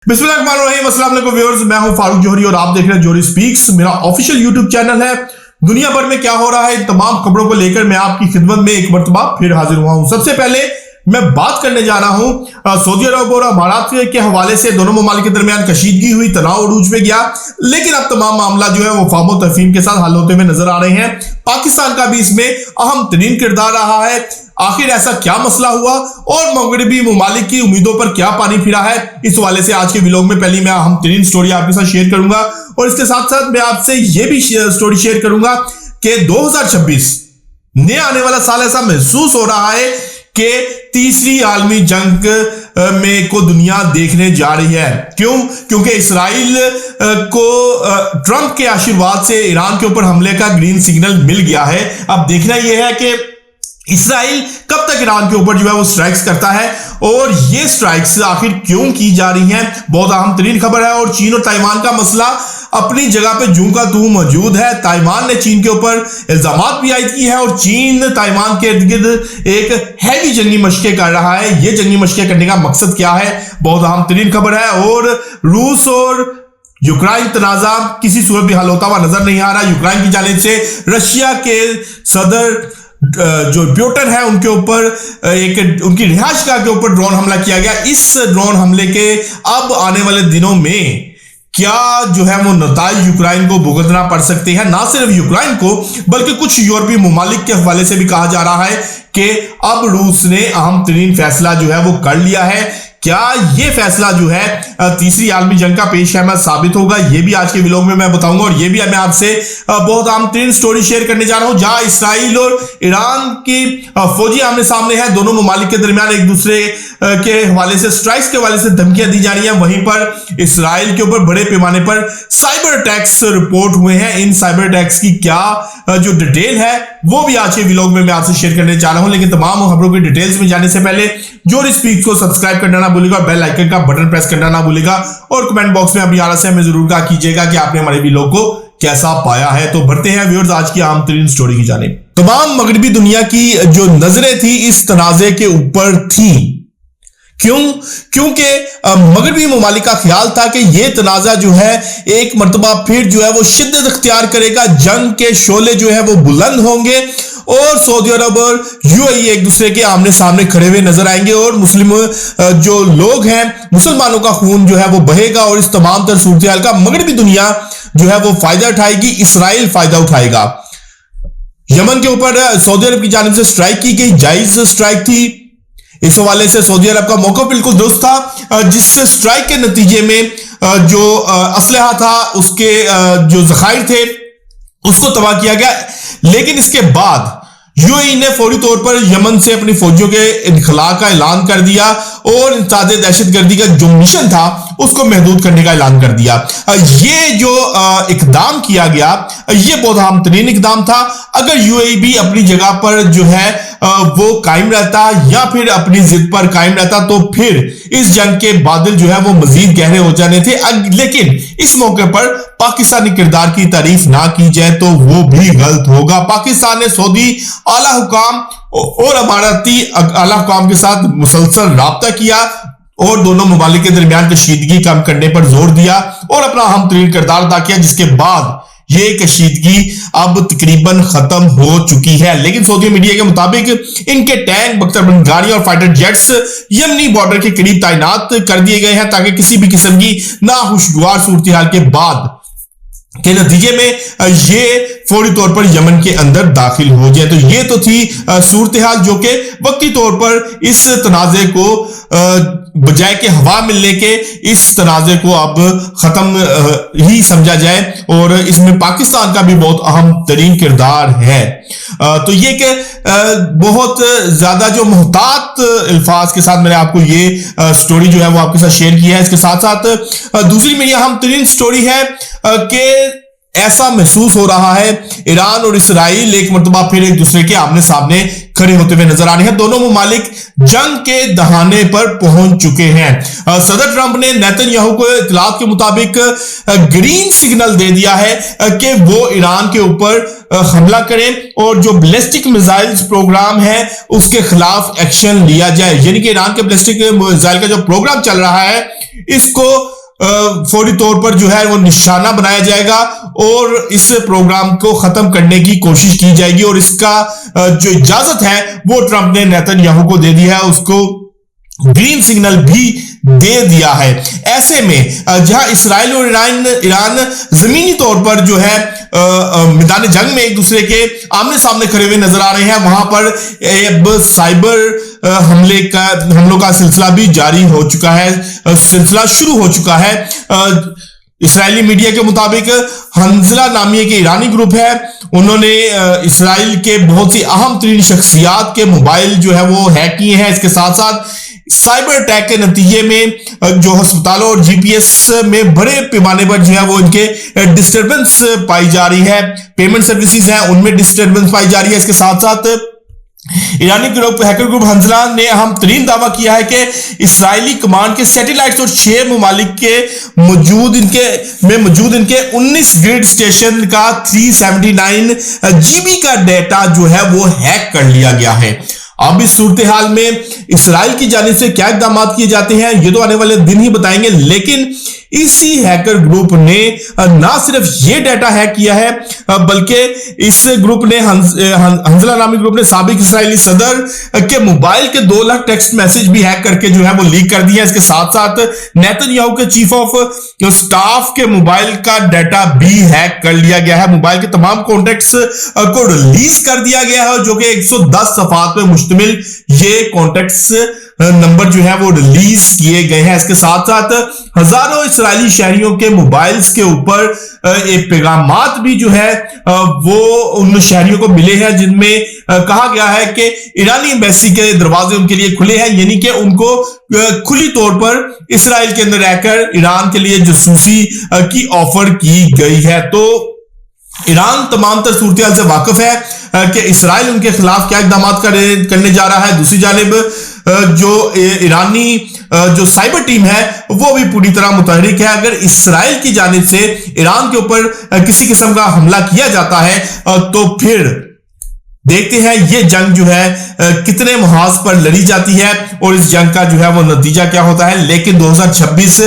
बिस्मिल्लाहिर्रहमानिर्रहीम, अस्सलाम वालेकुम व्यूअर्स, मैं हूं फारूक जौहरी और आप देख रहे हैं जौहरी स्पीक्स। मेरा ऑफिशियल यूट्यूब चैनल है। दुनिया भर में क्या हो रहा है, तमाम खबरों को लेकर मैं आपकी खिदमत में एक मरतबा फिर हाजिर हुआ हूं। सबसे पहले मैं बात करने जा रहा हूं सऊदी अरब और अमारात के हवाले से। दोनों ममालिक के दरमियान कशीदगी हुई, तनाव अरूज पे गया, लेकिन अब तमाम मामला जो है वो फामो तफहीम के साथ हल होते हुए नजर आ रहे हैं। पाकिस्तान का भी इसमें अहम तरीन किरदार रहा है। आखिर ऐसा क्या मसला हुआ और मगरबी ममालिक की उम्मीदों पर क्या पानी फिरा है, इस हवाले से आज के व्लॉग में पहली मैं अहम तरीन स्टोरी आपके साथ शेयर करूंगा। और इसके साथ साथ मैं आपसे यह भी स्टोरी शेयर करूंगा कि 2026 नए आने वाला साल ऐसा महसूस हो रहा है कि तीसरी आलमी जंग में को दुनिया देखने जा रही है। क्यों? क्योंकि इसराइल को ट्रंप के आशीर्वाद से ईरान के ऊपर हमले का ग्रीन सिग्नल मिल गया है। अब देखना यह है कि इसराइल कब तक ईरान के ऊपर जो है वो स्ट्राइक्स करता है और ये स्ट्राइक्स आखिर क्यों की जा रही हैं, बहुत अहम तरीन खबर है। और चीन और ताइवान का मसला अपनी जगह पे जूं का तू मौजूद है। ताइवान ने चीन के ऊपर इल्जामात भी आयद किए हैं और चीन ताइवान के इर्द गिर्द एक हैवी जंगी मशकें कर रहा है। ये जंगी मशकें करने का मकसद क्या है, बहुत अहम तरीन खबर है। और रूस और यूक्रेन तनाजा किसी सूरत भी हल होता हुआ नजर नहीं आ रहा। यूक्रेन की जानिब से रशिया के सदर जो प्यूटन है उनके ऊपर एक उनकी रिहायशगाह के ऊपर ड्रोन हमला किया गया। इस ड्रोन हमले के अब आने वाले दिनों में क्या जो है वो नताइज यूक्रेन को भुगतना पड़ सकते हैं। ना सिर्फ यूक्रेन को बल्कि कुछ यूरोपीय ममालिक के हवाले से भी कहा जा रहा है कि अब रूस ने अहम तरीन फैसला जो है वो कर लिया है। क्या ये फैसला जो है तीसरी आलमी जंग का पेश ख़ैमत साबित होगा, ये भी आज के व्लॉग में मैं बताऊंगा। और ये भी मैं आपसे बहुत अहम तरीन स्टोरी शेयर करने जा रहा हूं जहां इसराइल और ईरान की फौजी आमने सामने है। दोनों ममालिक के दरमियान एक दूसरे के हवाले से स्ट्राइक्स के हवाले से धमकियां दी जा रही हैं। वहीं पर इसराइल के ऊपर बड़े पैमाने पर साइबर अटैक्स रिपोर्ट हुए हैं। इन साइबर अटैक्स की क्या जो डिटेल है वो भी आज के व्लॉग में मैं आपसे शेयर करने जा रहा हूं। लेकिन तमाम खबरों की डिटेल्स में जाने से पहले जौहरी स्पीक्स को सब्सक्राइब करना ना भूलिएगा, बेल आइकन का बटन प्रेस करना ना भूलिएगा और कमेंट बॉक्स में अपनी राय से हमें जरूर कहा कीजिएगा कि आपने हमारे व्लॉग को कैसा पाया है। तो बढ़ते हैं व्यूअर्स आज की अहम तरीन स्टोरी की जानिब। तमाम मगरबी दुनिया की जो नजरें थी इस तनाजे के ऊपर थी। क्यों? क्योंकि मगरबी ममालिक का ख्याल था कि यह तनाजा जो है एक मरतबा फिर जो है वो शिद्दत अख्तियार करेगा, जंग के शोले जो है वो बुलंद होंगे और सऊदी अरब और यूएई एक दूसरे के आमने सामने खड़े हुए नजर आएंगे और मुस्लिम जो लोग हैं, मुसलमानों का खून जो है वो बहेगा और इस तमाम तर सूरत हाल का मगरबी दुनिया जो है वो फायदा उठाएगी, इसराइल फायदा उठाएगा। यमन के ऊपर सऊदी अरब की जानिब से स्ट्राइक की गई, जायज स्ट्राइक थी। इस हवाले से सऊदी अरब का मौका बिल्कुल दुरुस्त था। जिस स्ट्राइक के नतीजे में जो असलहा था, उसके जो जखायर थे उसको तबाह किया गया। लेकिन इसके बाद यूएई ने फौरी तौर पर यमन से अपनी फौजियों के इनखला का ऐलान कर दिया और इंसदाद दहशतगर्दी का जो मिशन था उसको महदूद करने का ऐलान कर दिया। ये जो इकदाम किया गया ये बहुत अहम तरीन इकदाम था। अगर यूएई भी अपनी जगह पर जो है वो कायम रहता या फिर अपनी जिद पर कायम रहता तो फिर इस जंग के बादल जो है वो मजीद गहरे हो जाने थे। लेकिन इस मौके पर पाकिस्तानी किरदार की तारीफ ना की जाए तो वो भी गलत होगा। पाकिस्तान ने सऊदी आला हुकाम और अमाराती आला हुकाम के साथ मुसलसल राब्ता किया और दोनों ममालिक के दरमियान कशीदगी कम करने पर जोर दिया और अपना अहम तरीन किरदार अदा किया, जिसके बाद ये कशीदगी अब तकरीबन खत्म हो चुकी है। लेकिन सऊदी मीडिया के मुताबिक इनके टैंक, बख्तरबंद गाड़ी और फाइटर जेट्स यमनी बॉर्डर के करीब तैनात कर दिए गए हैं ताकि किसी भी किस्म की नाखुशगवार सूरत हाल के बाद के नतीजे में ये फौरी तौर पर यमन के अंदर दाखिल हो जाए। तो ये तो थी सूरत हाल जो कि वक्ती तौर पर इस तनाजे को बजाय के हवा मिलने के इस तनाजे को अब खत्म ही समझा जाए और इसमें पाकिस्तान का भी बहुत अहम तरीन किरदार है। तो ये कि बहुत ज्यादा जो मोहतात अल्फाज के साथ मैंने आपको ये स्टोरी जो है वो आपके साथ शेयर किया है। इसके साथ साथ दूसरी मेरी अहम तरीन स्टोरी है कि ऐसा महसूस हो रहा है ईरान और इसराइल एक मरतबा फिर एक दूसरे के आमने सामने खड़े होते हुए नजर आ रहे हैं। दोनों ममालिक जंग के दहाने पर पहुंच चुके हैं। सदर ट्रंप ने नेतन्याहू को इतलात के मुताबिक ग्रीन सिग्नल दे दिया है कि वो ईरान के ऊपर हमला करें और जो बैलिस्टिक मिसाइल्स प्रोग्राम है उसके खिलाफ एक्शन लिया जाए। यानी कि ईरान के बैलिस्टिक मिसाइल का जो प्रोग्राम चल रहा है इसको फौरी तौर पर जो है वो निशाना बनाया जाएगा और इस प्रोग्राम को खत्म करने की कोशिश की जाएगी और इसका जो इजाजत है वो ट्रंप ने नेतन्याहू को दे दी है, उसको ग्रीन सिग्नल भी दे दिया है। ऐसे में जहां इसराइल और ईरान जमीनी तौर पर जो है मैदान जंग में एक दूसरे के आमने सामने खड़े हुए नजर आ रहे हैं, वहां पर साइबर हमलों का सिलसिला भी जारी हो चुका है, सिलसिला शुरू हो चुका है। इस्राएली मीडिया के मुताबिक हंजला नामी एक ईरानी ग्रुप है, उन्होंने इसराइल के बहुत सी अहम तरीन शख्सियात के मोबाइल जो है वो हैक किए हैं। इसके साथ साथ साइबर अटैक के नतीजे में जो अस्पतालों और जीपीएस में बड़े पैमाने पर जो है वो इनके डिस्टर्बेंस पाई जा रही है, पेमेंट सर्विसेज हैं उनमें डिस्टर्बेंस पाई जा रही है। इसके साथ साथ ईरानी ग्रुप हैकर ग्रुप हंजला ने अहम तरीन दावा किया है कि इसराइली कमांड के सैटेलाइट्स और 6 ममालिक के मौजूद इनके 19 ग्रिड स्टेशन का 379 जीबी का डेटा जो है वो हैक कर लिया गया है। अब इस सूरत हाल में इसराइल की जानिब से क्या इक़दाम किए जाते हैं ये तो आने वाले दिन ही बताएंगे, लेकिन इसी हैकर ग्रुप ने ना सिर्फ ये डाटा हैक किया है बल्कि इस ग्रुप ने हंजला नामी ग्रुप ने साबिक इसराइली सदर के मोबाइल के 2 लाख टेक्स्ट मैसेज भी हैक करके जो है वो लीक कर दिया। इसके साथ साथ नेतन्याहू के चीफ ऑफ स्टाफ के मोबाइल का डाटा भी हैक कर लिया गया है। मोबाइल के तमाम कॉन्टेक्ट्स को रिलीज कर दिया गया है जो कि 110 सफात पे मुश्तमिल ये कॉन्टेक्ट्स नंबर जो है वो रिलीज किए गए हैं। इसके साथ साथ हजारों इसराइली शहरियों के मोबाइल्स के ऊपर एक पैगामात भी जो है वो उन शहरियों को मिले हैं जिनमें कहा गया है कि ईरानी एम्बेसी के दरवाजे उनके लिए खुले हैं, यानी कि उनको खुली तौर पर इसराइल के अंदर रहकर ईरान के लिए जासूसी की ऑफर की गई है। तो ईरान तमाम तर सूरत से वाकिफ है कि इसराइल उनके खिलाफ क्या इक़दाम करने जा रहा है। दूसरी जानिब जो ईरानी जो साइबर टीम है वो भी पूरी तरह मुतहरिक है। अगर इसराइल की जानिब से ईरान के ऊपर किसी किस्म का हमला किया जाता है तो फिर देखते हैं ये जंग जो है कितने महाज पर लड़ी जाती है और इस जंग का जो है वो नतीजा क्या होता है। लेकिन 2026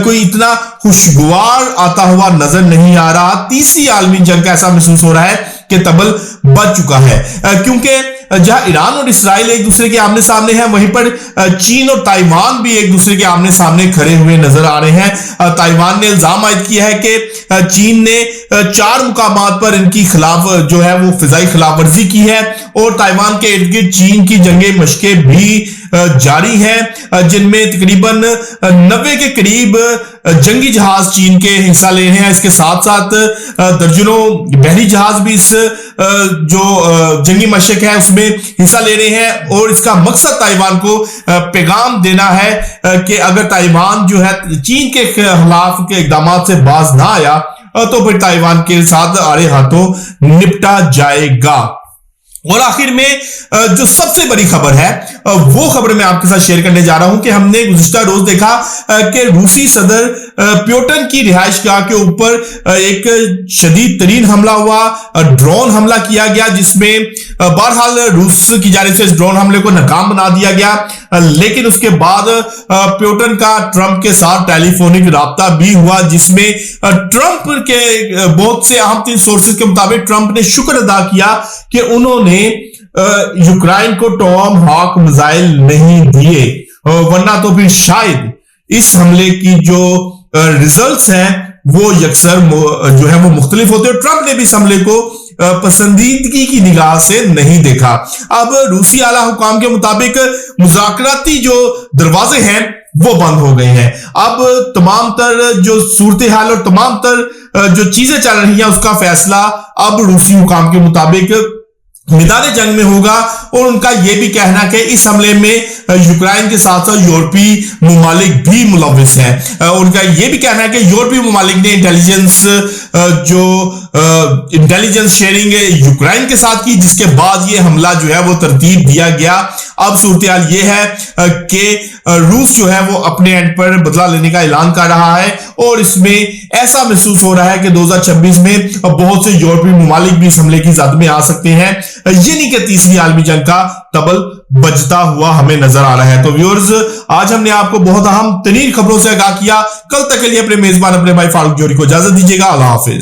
कोई इतना खुशगवार आता हुआ नजर नहीं आ रहा। तीसरी आलमी जंग का ऐसा महसूस हो रहा है कि तबल बच चुका है, क्योंकि जहां ईरान और इसराइल एक दूसरे के आमने सामने हैं वहीं पर चीन और ताइवान भी एक दूसरे के आमने सामने खड़े हुए नजर आ रहे हैं। ताइवान ने इल्जाम आयद किया है कि चीन ने 4 मुकामात पर इनकी खिलाफ जो है वो फिजाई खिलाफवर्जी की है और ताइवान के इर्द गिर्द चीन की जंगे मशकें भी जारी हैं जिनमें तकरीबन 90 के करीब जंगी जहाज चीन के हिस्सा ले रहे हैं। इसके साथ साथ दर्जनों बहरी जहाज भी इस जो जंगी मशक है उसमें हिस्सा ले रहे हैं और इसका मकसद ताइवान को पैगाम देना है कि अगर ताइवान जो है चीन के खिलाफ के इकदाम से बाज ना आया तो फिर ताइवान के साथ आड़े हाथों निपटा जाएगा। और आखिर में जो सबसे बड़ी खबर है वो खबर मैं आपके साथ शेयर करने जा रहा हूं कि हमने गुज़िश्ता रोज देखा कि रूसी सदर प्यूटन की रिहाइशगाह के ऊपर एक शदीद तरीन हमला हुआ, ड्रोन हमला किया गया जिसमें बहरहाल रूस की जानिब से इस ड्रोन हमले को नाकाम बना दिया गया। लेकिन उसके बाद प्यूटन का ट्रंप के साथ टेलीफोनिक राब्ता भी हुआ जिसमें ट्रंप के बहुत से अहम 3 सोर्सेज के मुताबिक ट्रंप ने शुक्र अदा किया कि उन्होंने यूक्रेन को टॉम हॉक मिसाइल नहीं दिए, वरना तो फिर शायद इस हमले की जो रिजल्ट्स हैं वो यकसर जो है वो मुख्तलिफ होते हैं। ट्रंप ने भी इस हमले को पसंदीदगी की निगाह से नहीं देखा। अब रूसी आला हुकाम के मुताबिक मुज़ाकराती जो दरवाजे हैं वो बंद हो गए हैं। अब तमाम तर जो सूरत हाल और तमाम तर जो चीजें चल रही हैं उसका फैसला अब रूसी हुकाम के मुताबिक मैदान जंग में होगा और उनका यह भी कहना कि इस हमले में यूक्रेन के साथ साथ यूरोपीय ममालिक भी मुलविस हैं। उनका यह भी कहना है कि यूरोपीय ममालिक ने इंटेलिजेंस जो इंटेलिजेंस शेयरिंग यूक्रेन के साथ की, जिसके बाद ये हमला जो है वो तरतीब दिया गया। अब सूरत ये है कि रूस जो है वो अपने एंड पर बदला लेने का ऐलान कर रहा है और इसमें ऐसा महसूस हो रहा है कि 2026 में बहुत से यूरोपीय ममालिक भी इस हमले की जद में आ सकते हैं, यानी कि तीसरी आलमी जंग का तबल बजता हुआ हमें नजर आ रहा है। तो व्यूअर्स, आज हमने आपको बहुत अहम तरीन खबरों से आगाह किया। कल तक के लिए अपने मेजबान अपने भाई फारूक जौहरी को इजाजत दीजिएगा। अल्लाह हाफिज।